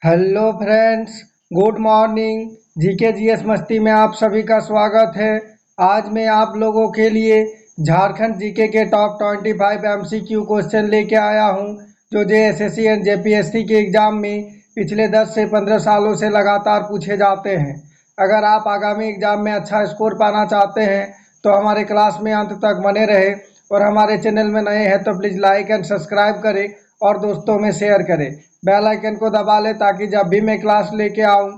Hello friends, good morning. GK GS मस्ती में आप सभी का स्वागत है। आज मैं आप लोगों के लिए झारखंड जीके के टॉप 25 एमसीक्यू क्वेश्चन लेके आया हूं, जो जेएसएससी एंड जेपीएससी के एग्ज़ाम में पिछले 10 से 15 सालों से लगातार पूछे जाते हैं। अगर आप आगामी एग्ज़ाम में अच्छा स्कोर पाना चाहते हैं तो हमारे क्लास में अंत तक बने रहे, और हमारे चैनल में नए हैं तो प्लीज़ लाइक एंड सब्सक्राइब करें और दोस्तों में शेयर करें। बेल आइकन को दबा लें ताकि जब भी मैं क्लास लेके आऊँ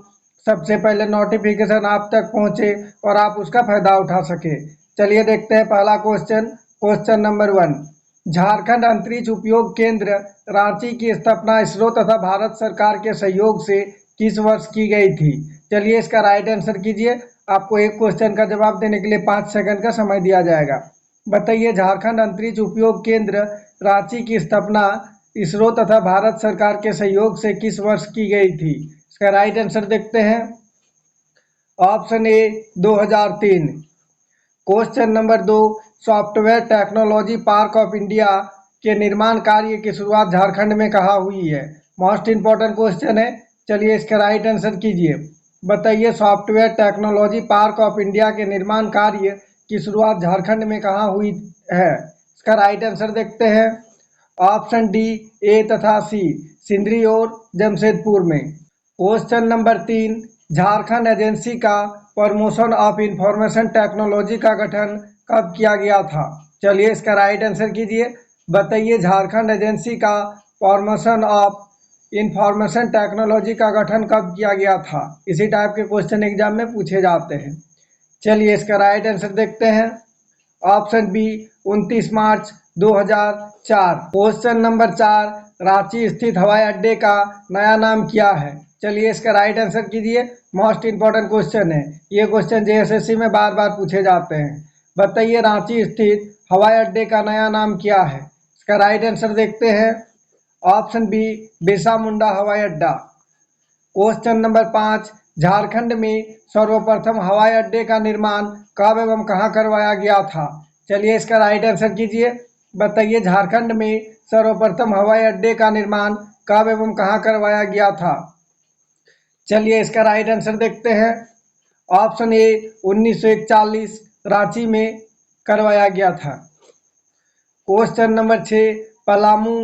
सबसे पहले नोटिफिकेशन आप तक पहुँचे और आप उसका फायदा उठा सके। चलिए देखते हैं पहला क्वेश्चन। क्वेश्चन नंबर 1, झारखंड अंतरिक्ष उपयोग केंद्र रांची की स्थापना इसरो तथा भारत सरकार के सहयोग से किस वर्ष की गई थी? चलिए इसका राइट आंसर कीजिए। आपको एक क्वेश्चन का जवाब देने के लिए 5 सेकंड का समय दिया जाएगा। बताइए, झारखंड अंतरिक्ष उपयोग केंद्र रांची की स्थापना इसरो तथा भारत सरकार के सहयोग से किस वर्ष की गई थी? इसका राइट आंसर देखते हैं। Option A 2003। Question number 2, software technology park of India के निर्माण कार्य की शुरुआत झारखंड में कहाँ हुई है? मोस्ट इंपॉर्टेंट क्वेश्चन है। चलिए इसका राइट आंसर कीजिए। बताइए, software technology park of India के निर्माण कार्य की शुरुआत झारखंड में कहाँ हुई है? इसका राइट आंसर देखते हैं। ऑप्शन डी, ए तथा सी, सिंदरी और जमशेदपुर में। क्वेश्चन नंबर 3, झारखंड एजेंसी का प्रमोशन ऑफ इंफॉर्मेशन टेक्नोलॉजी का गठन कब किया गया था? चलिए इसका राइट आंसर कीजिए। बताइए, झारखंड एजेंसी का प्रमोशन ऑफ इंफॉर्मेशन टेक्नोलॉजी का गठन कब किया गया था? इसी टाइप के क्वेश्चन एग्जाम में पूछे जाते हैं। चलिए इसका राइट आंसर देखते हैं। ऑप्शन बी, 29 मार्च 2004। क्वेश्चन नंबर 4, रांची स्थित हवाई अड्डे का नया नाम क्या है? चलिए इसका राइट आंसर कीजिए। मोस्ट इंपॉर्टेंट क्वेश्चन है। ये क्वेश्चन जेएसएससी में बार बार पूछे जाते हैं। बताइए, रांची स्थित हवाई अड्डे का नया नाम क्या है? इसका राइट आंसर देखते हैं। ऑप्शन बी, बिरसा मुंडा हवाई अड्डा। क्वेश्चन नंबर 5, झारखंड में सर्वप्रथम हवाई अड्डे का निर्माण कब एवं कहाँ करवाया गया था? चलिए इसका राइट आंसर कीजिए। बताइए, झारखंड में सर्वप्रथम हवाई अड्डे का निर्माण कब एवं कहाँ करवाया गया था? चलिए इसका राइट आंसर देखते हैं। ऑप्शन ए, 1941 रांची में करवाया गया था। क्वेश्चन नंबर 6, पलामू,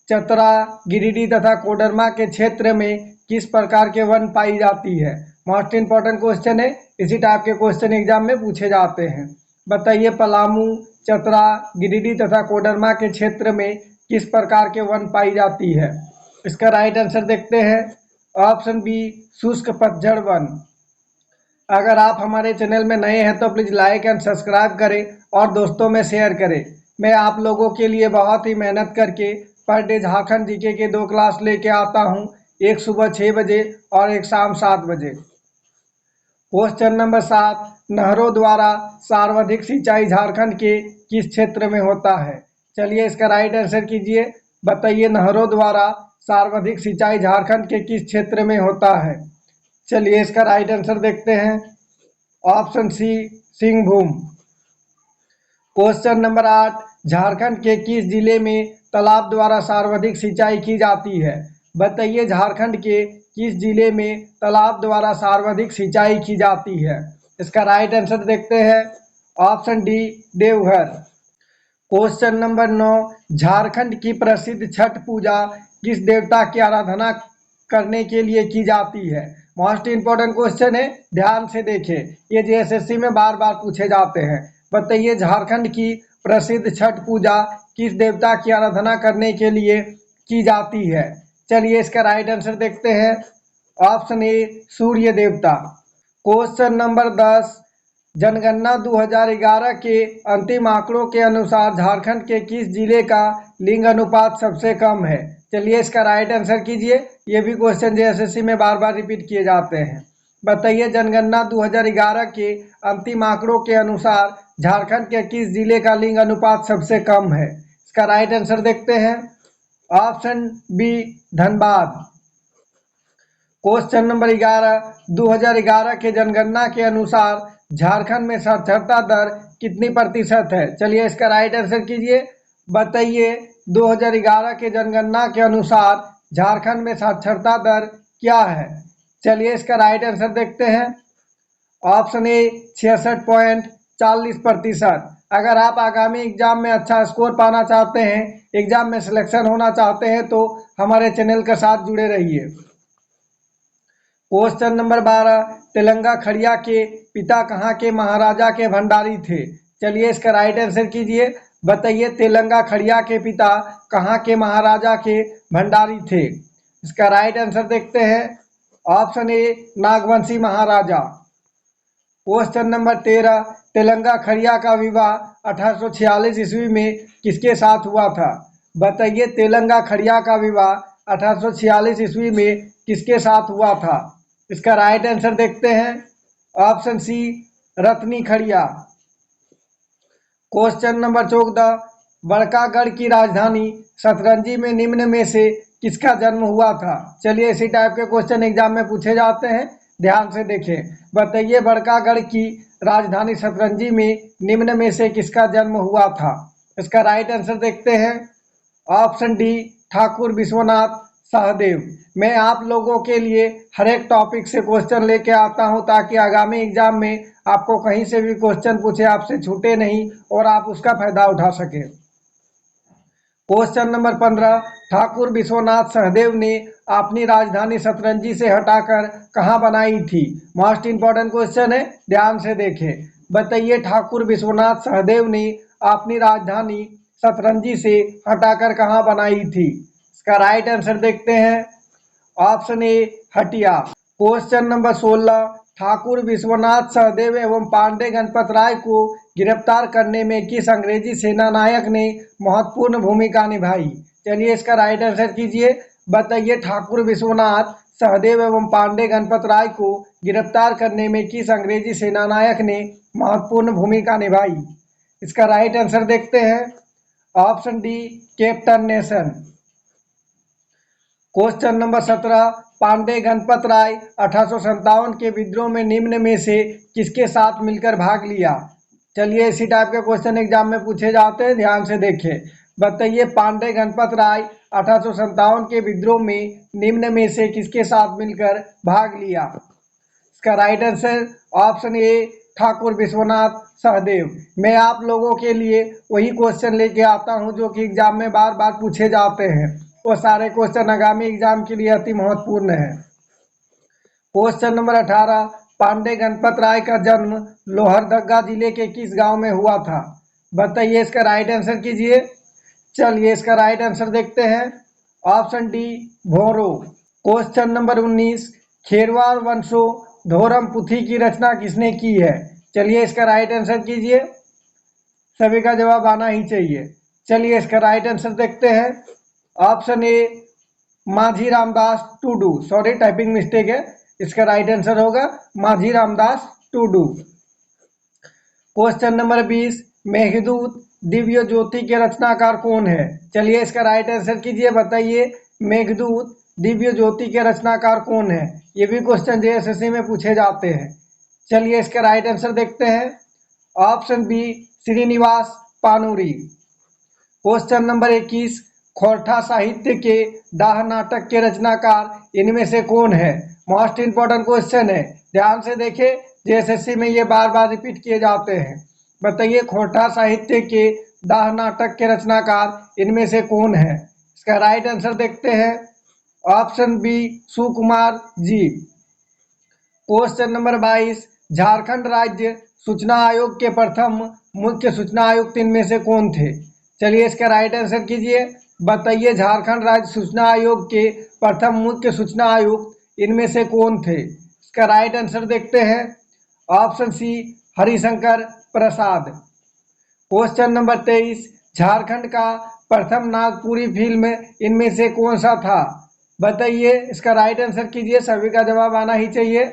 चतरा, गिरिडीह तथा कोडरमा के क्षेत्र में किस प्रकार के वन पाई जाती है? मोस्ट इंपॉर्टेंट क्वेश्चन है। इसी टाइप के क्वेश्चन एग्जाम में पूछे जाते हैं। बताइए, पलामू, चतरा, गिरिडीह तथा कोडरमा के क्षेत्र में किस प्रकार के वन पाई जाती है? इसका राइट आंसर देखते हैं। ऑप्शन बी, शुष्क पतझड़ वन। अगर आप हमारे चैनल में नए हैं तो प्लीज़ लाइक एंड सब्सक्राइब करें और दोस्तों में शेयर करें। मैं आप लोगों के लिए बहुत ही मेहनत करके पर डे झारखंड जीके के 2 क्लास लेके आता हूं, एक सुबह 6 बजे और एक शाम 7 बजे। क्वेश्चन नंबर 7, नहरों द्वारा सर्वाधिक सिंचाई झारखंड के किस क्षेत्र में होता है? चलिए इसका राइट आंसर कीजिए। बताइए, नहरों द्वारा सर्वाधिक सिंचाई झारखंड के किस क्षेत्र में होता है? चलिए इसका राइट आंसर देखते हैं। Option C, Singhbhum. Question number 8, Jharkhand के किस जिले में तालाब द्वारा सर्वाधिक सिंचाई की जाती है? बताइए, झारखंड के किस जिले में तालाब द्वारा सर्वाधिक सिंचाई की जाती है? इसका राइट आंसर देखते हैं। Option D, Deoghar. Question number 9, Jharkhand की प्रसिद्ध छठ पूजा किस देवता की आराधना करने के लिए की जाती है? मोस्ट इंपॉर्टेंट क्वेश्चन है, ध्यान से देखें। ये जेएसएससी में बार बार पूछे जाते हैं। बताइए, झारखंड की प्रसिद्ध छठ पूजा किस देवता की आराधना करने के लिए की जाती है? चलिए इसका राइट आंसर देखते हैं। ऑप्शन ए, सूर्य देवता। क्वेश्चन नंबर 10, जनगणना 2011 के अंतिम आंकड़ों के अनुसार झारखंड के किस जिले का लिंग अनुपात सबसे कम है? चलिए इसका राइट आंसर कीजिए। ये भी क्वेश्चन जेएसएससी में बार बार रिपीट किए जाते हैं। बताइए, जनगणना 2011 के अंतिम आंकड़ों के अनुसार झारखंड के किस जिले का लिंग अनुपात सबसे कम है? इसका राइट आंसर देखते हैं। Option B, Dhanbad. Question number 11, 2011 के जनगणना के अनुसार झारखंड में साक्षरता दर कितनी प्रतिशत है? चलिए इसका राइट आंसर कीजिए। बताइए, 2011 के जनगणना के अनुसार झारखंड में साक्षरता दर क्या है? चलिए इसका राइट आंसर देखते हैं। ऑप्शन ए 66.40%। अगर आप आगामी एग्जाम में अच्छा स्कोर पाना चाहते हैं, एग्जाम में सिलेक्शन होना चाहते हैं, तो हमारे चैनल के साथ जुड़े रहिए। क्वेश्चन नंबर 12, तेलंगा खड़िया के पिता कहाँ के महाराजा के भंडारी थे? चलिए इसका राइट आंसर कीजिए। बताइए तेलंगा खड़िया के पिता कहाँ के महाराजा के भंडारी थे? इसका राइट आंसर देखते हैं। ऑप्शन ए नागवंशी महाराजा। क्वेश्चन नंबर 13, तेलंगा खड़िया का विवाह 1846 ईस्वी में किसके साथ हुआ था? बताइए तेलंगा खड़िया का विवाह 1846 ईस्वी में किसके साथ हुआ था? इसका राइट आंसर देखते हैं। ऑप्शन सी रत्नी खड़िया। क्वेश्चन नंबर 14, बड़कागढ़ की राजधानी शतरंजी में निम्न में से किसका जन्म हुआ था? चलिए इसी टाइप के क्वेश्चन एग्जाम में पूछे जाते हैं, ध्यान से देखें। बताइए बड़कागढ़ की राजधानी शतरंजी में निम्न में से किसका जन्म हुआ था? इसका राइट आंसर देखते हैं। Option D Thakur Vishwanath Sahdev. मैं आप लोगों के लिए हर एक टॉपिक से क्वेश्चन लेके आता हूं ताकि आगामी एग्जाम में आपको कहीं से भी क्वेश्चन पूछे आपसे छूटे नहीं और आप उसका फायदा उठा सके। क्वेश्चन नंबर 15, ठाकुर विश्वनाथ सहदेव ने अपनी राजधानी शतरंजी से हटाकर कहाँ बनाई थी? मोस्ट इंपॉर्टेंट क्वेश्चन है, ध्यान से देखें। बताइए ठाकुर विश्वनाथ सहदेव ने अपनी राजधानी शतरंजी से हटाकर कहाँ बनाई थी? इसका राइट आंसर देखते हैं। Option A Hatia. Question number 16, Thakur Vishwanath Sahdev एवं पांडे गणपत राय को गिरफ्तार करने में किस अंग्रेजी सेना नायक ने महत्वपूर्ण भूमिका निभाई? चलिए इसका राइट आंसर कीजिए। बताइए ठाकुर विश्वनाथ सहदेव एवं पांडे गणपत राय को गिरफ्तार करने में किस अंग्रेजी सेना नायक ने महत्वपूर्ण भूमिका निभाई? इसका राइट आंसर देखते हैं। Option D captain nation. Question number 17, Pandey Ganpat Rai 1857 के विद्रोह में निम्न में से किसके साथ मिलकर भाग लिया? चलिए इसी टाइप के क्वेश्चन एग्जाम में पूछे जाते हैं, ध्यान से देखें। बताइए पांडे गणपत राय 1857 के विद्रोह में निम्न में से किसके साथ मिलकर भाग लिया? इसका right answer option A Thakur Vishwanath Sahdev. मैं आप लोगों के लिए वही क्वेश्चन लेके आता हूं जो कि एग्जाम में बार बार पूछे जाते हैं। वो सारे क्वेश्चन आगामी एग्जाम के लिए अति महत्वपूर्ण है। क्वेश्चन नंबर 18, पांडे गणपत राय का जन्म लोहरदगा जिले के किस गांव में हुआ था? बताइए इसका राइट आंसर कीजिए। चलिए इसका राइट आंसर देखते हैं। ऑप्शन डी भोरो। क्वेश्चन नंबर 19, खेरवार वंशो धोरम पुथी की रचना किसने की है? चलिए इसका राइट आंसर कीजिए। सभी का जवाब आना ही चाहिए। चलिए इसका राइट आंसर देखते हैं। Option A Majhi Ramdas Tudu. Sorry typing mistake है, इसका राइट आंसर होगा माझी रामदास टूडू। क्वेश्चन नंबर 20, मेघदूत दिव्य ज्योति के रचनाकार कौन है? चलिए इसका राइट आंसर कीजिए। बताइए मेघदूत दिव्य ज्योति के रचनाकार कौन है? ये भी क्वेश्चन जेएसएससी में पूछे जाते हैं। चलिए इसका राइट आंसर देखते हैं। Option B Shrinivas Panuri. Question number 21, Khortha साहित्य के डाह नाटक के रचनाकार इनमें से कौन है? मोस्ट इंपॉर्टेंट क्वेश्चन है, ध्यान से देखें, जेएसएससी में ये बार बार रिपीट किए जाते हैं। बताइए खोरठा साहित्य के डाह नाटक के रचनाकार इनमें से कौन है? इसका राइट आंसर देखते हैं। ऑप्शन बी सुकुमार जी। क्वेश्चन नंबर 22, झारखंड राज्य सूचना आयोग के प्रथम मुख्य सूचना आयुक्त इनमें से कौन थे? चलिए इसका राइट आंसर कीजिए। बताइए झारखंड राज्य सूचना आयोग के प्रथम मुख्य सूचना आयुक्त इनमें से कौन थे? इसका राइट आंसर देखते हैं। ऑप्शन सी हरिशंकर प्रसाद। क्वेश्चन नंबर 23, झारखंड का प्रथम नागपुरी फिल्म इनमें से कौन सा था? बताइए इसका राइट आंसर कीजिए। सभी का जवाब आना ही चाहिए।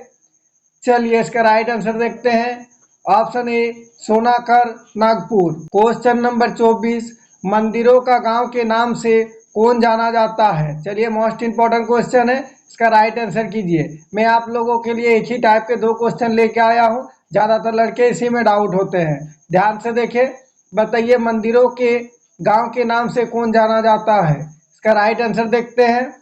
चलिए इसका राइट आंसर देखते हैं। Option A Sonakar Nagpur. Question number 24, मंदिरों का गांव के नाम से कौन जाना जाता है? चलिए मोस्ट इंपॉर्टेंट क्वेश्चन है, इसका राइट आंसर कीजिए। मैं आप लोगों के लिए एक ही टाइप के दो क्वेश्चन लेके आया हूं, ज़्यादातर लड़के इसी में डाउट होते हैं, ध्यान से देखें। बताइए मंदिरों के गांव के नाम से कौन जाना जाता है? इसका राइट आंसर देखते हैं।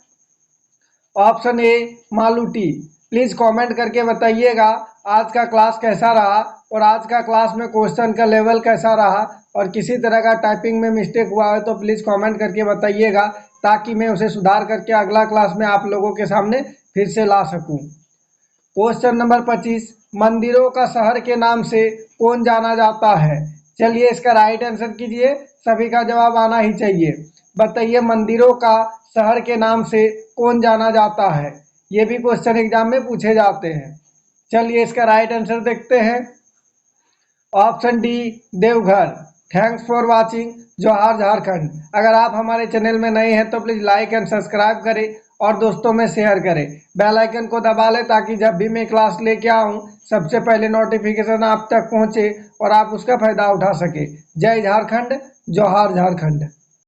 Option A Maluti. Please comment करके बताइएगा आज का क्लास कैसा रहा और आज का क्लास में क्वेश्चन का लेवल कैसा रहा, और किसी तरह का टाइपिंग में मिस्टेक हुआ है तो प्लीज़ कमेंट करके बताइएगा ताकि मैं उसे सुधार करके अगला क्लास में आप लोगों के सामने फिर से ला सकूं। क्वेश्चन नंबर 25, मंदिरों का शहर के नाम से कौन जाना जाता है? चलिए इसका राइट आंसर कीजिए, सभी का जवाब आना ही चाहिए। बताइए मंदिरों का शहर के नाम से कौन जाना जाता है? ये भी क्वेश्चन एग्जाम में पूछे जाते हैं। चलिए इसका राइट आंसर देखते हैं। Option D Deoghar. Thanks for watching जोहार झारखंड। अगर आप हमारे चैनल में नए हैं तो प्लीज़ लाइक एंड सब्सक्राइब करें और दोस्तों में शेयर करें। बेल आइकन को दबा लें ताकि जब भी मैं क्लास लेके आऊँ सबसे पहले नोटिफिकेशन आप तक पहुँचे और आप उसका फ़ायदा उठा सके। जय झारखंड, जोहार झारखंड।